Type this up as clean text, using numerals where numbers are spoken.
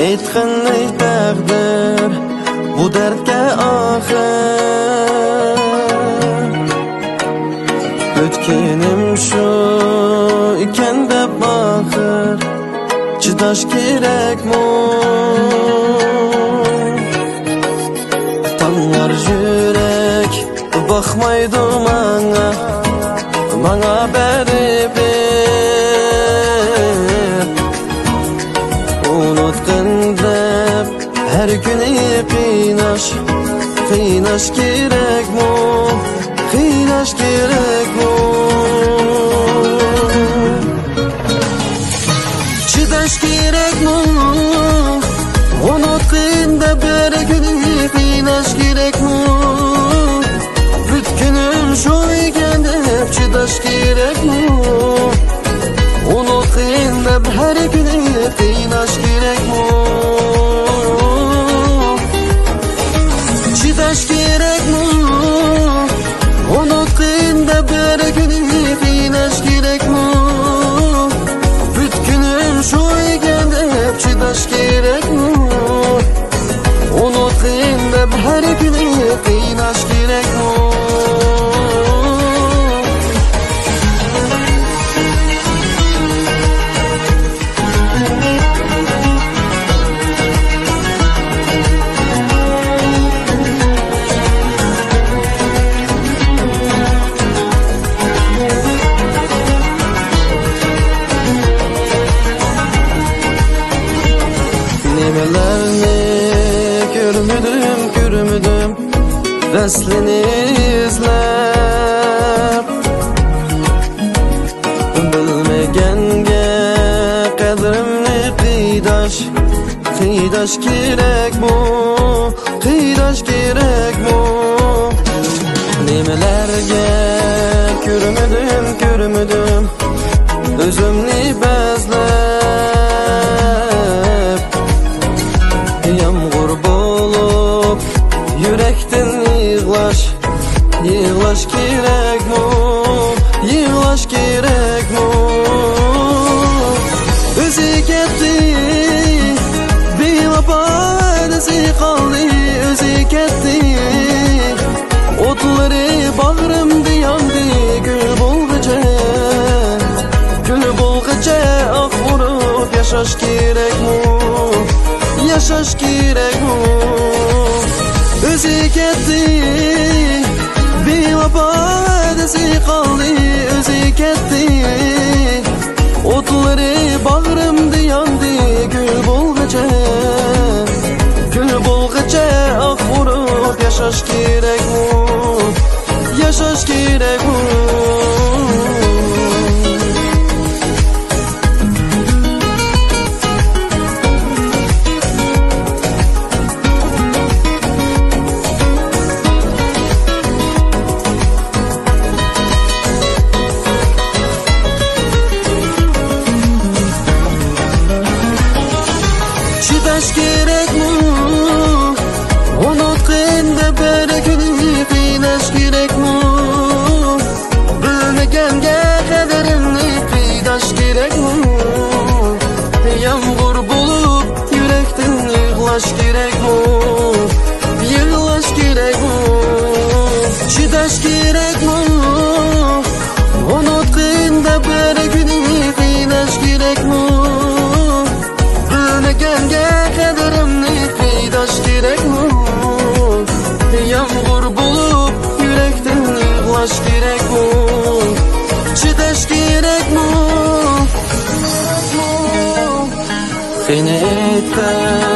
Aytgan ey taqdir bu dardga oxir. O'tganim shu ekan deb oxir chidash kerakmi? Tanlar yurak baxmaydi manga baribir. Unutgin deb her kuni qiynash kerakmi? Qiynash kerakmi? Chidash kerakmi? Unutgin deb her kuni qiynash kerakmi? Bütkunim shu ekan deb chidash kerakmi? Unutgin deb her kuni qiynash kerakmi? Chidash kerakmi? Unutgin deb her kuni qiynash kerakmi? Bütkunim shu ekan deb chidash kerakmi? Unutgin deb her kuni qiynash kerakmi? Nemelerni görmedim Veslini izlep Bilmegenge qadrimni qiydash kerakmi? Qiydash kerakmi? Nemelerge görmedim Özümni bezlep Yağmur bolup yürekten yığlaş kerakmi? Yığlaş kerakmi? Özü ketdi bevafo edesi qaldi, özü ketdi otlari bag'rimda yondi. Gül bo'lg'icha oq urib yashash kerakmi? Yashash kerakmi? O'zi ketdi bevafo edesi qaldi, o'zi ketdi otlari bag'rimda yondi. Gül bo'lg'icha oq urib yashash kerakmi? Yashash kerakmi? Chidash kerakmi? Unutgin deb bir kuni qiynash kerakmi? Bilmaganga qadrimni qiydash kerakmi? Yağmur bo'lib yurakdan yig'lash kerakmi? Yig'lash kerakmi? Chidash kerakmi? Unutgin deb bir kuni qiynash kerakmi? Bilmaganga qadrimni qiydash kerakmi? Yağmur bo'lib yurakdan yig'lash kerakmi? Chidash kerakmi? Seni aytgan